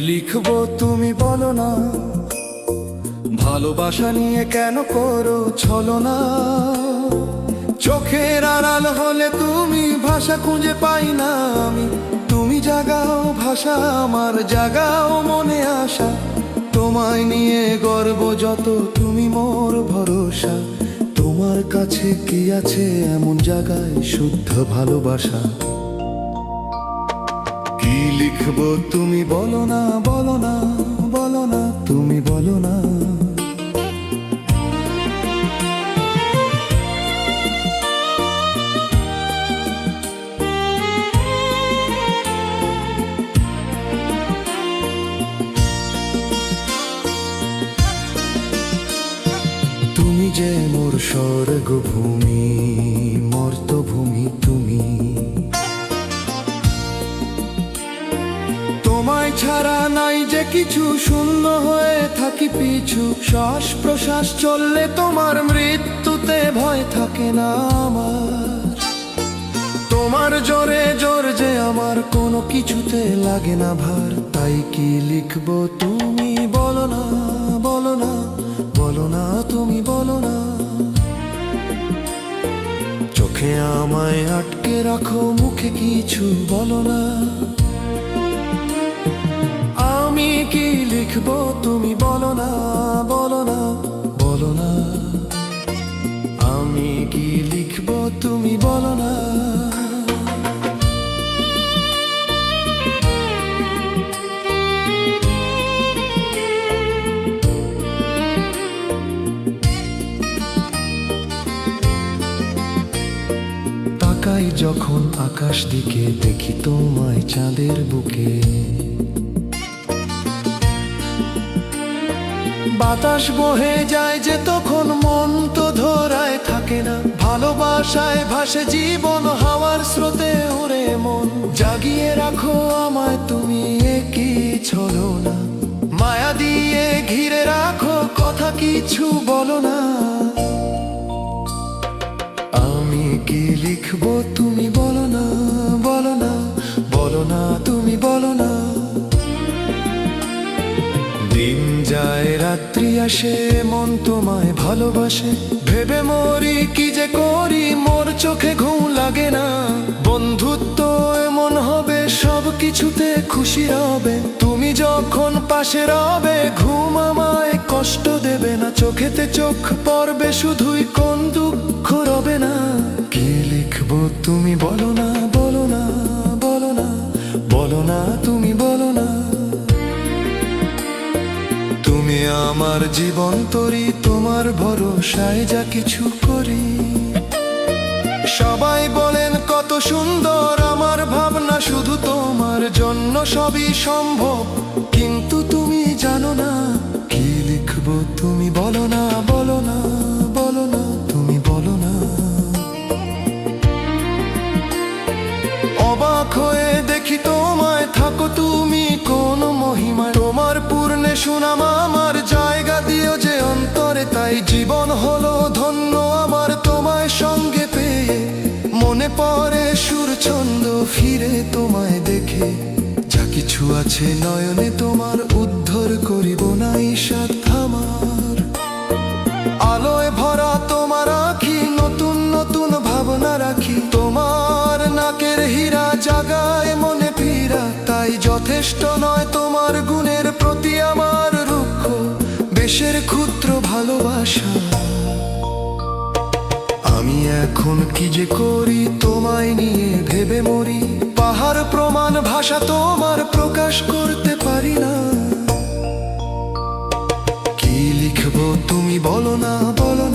লিখবো তুমি বলো না, ভালোবাসা নিয়ে কেন করো ছলনা। চোখের আড়াল হলে তুমি ভাষা খুঁজে পাই না আমি। তুমি জাগাও ভাষা আমার, জাগাও মনে আশা। তোমায় নিয়ে গর্ব যত, তুমি মোর ভরসা। তোমার কাছে কি আছে এমন জায়গায় শুদ্ধ ভালোবাসা। কি লিখবো তুমি বলো না, বলো না, বলো না, তুমি বলো না। তুমি যে মোর স্বর্গভূমি, মর্তভূমি তুমি। তোমায় ছাড়া নাই যে কিছু, শূন্য হয়ে থাকি পিছু। শ্বাস প্রশ্বাস চললে তোমার, মৃত্যুতে ভয় থাকে না আমার। তোমার জোরে জোর যে আমার, কোনো কিছুতে লাগে না ভার। তাই কি লিখবো তুমি বলো না, বলো না, বলো না, তুমি বলো না। চোখে আমায় আটকে রাখো, মুখে কিছু বলো না। আমি কি লিখবো তুমি বলো না, বলো না, বলো না। আমি কি লিখবো তুমি বলো না। তাকাই যখন আকাশ দিকে, দেখি তোমায় চাঁদের বুকে। বাতাস বহে যায় যে তখন, মন তো ধরায় থাকে না। ভালোবাসায় ভাসে জীবন, হাওয়ার স্রোতে ওরে মন। জাগিয়ে রাখো আমায় তুমি, একই ছলো না। মায়া দিয়ে ঘিরে রাখো, কথা কিছু বলো না। আমি কি লিখবো তুমি বলো না, বলো না, বলো না, তুমি বলো না। দিন যায় রাত্রি আসে, মন তোমায় ভালোবাসে। ভেবে মরি কি যে করি, মোর চোখে ঘুম লাগে না। বন্ধুত্ব এমন হবে, সব কিছুতে খুশি রবে। তুমি যখন পাশে রবে, ঘুম আমায় কষ্ট দেবে না। চোখেতে চোখ পড়বে শুধুই, কোন দুঃখ রবে না। কি লিখবো তুমি বলো না, বলো না, বলো না, বলো না, তুমি বলো না। তুমি আমার জীবন তরি, তোমার ভরসায় যা কিছু করি। সবাই বলেন কত সুন্দর আমার ভাবনা, শুধু তোমার জন্য সবই সম্ভব। কিন্তু তুমি জানো না, কি লিখবো তুমি বলো না, বলো না, বলো না, তুমি বলো না। অবাক হয়ে দেখি তোমায়, থাকো তুমি কোন মহিমায়। তোমার পূর্ণে সুনাম আমার, জায়গা দিও যে অন্তরে। তাই জীবন হলো ধন্য আমার, তোমায় সঙ্গে পেয়ে। মনে পড়ে সুর ছন্দ, ফিরে তোমায় দেখে। যা কিছু আছে নয়নে তোমার, উদ্ধার করিব না ঈশাত আমার। আলোয় ভরা তোমার আঁখি, নতুন নতুন ভাবনা রাখি। তোমার নাকের হীরা জাগায় মনে পীড়া। তাই যথেষ্ট নয় তোমার গুণের প্রতি আমার রুক্ষ, বেশের ক্ষুদ্র ভালোবাসা। আমি এখন কি যে করি, তোমায় নিয়ে ভেবে মরি। পাহাড় প্রমাণ ভাষা তোমার, প্রকাশ করতে পারি না। কি লিখবো তুমি বলো না, বলো না।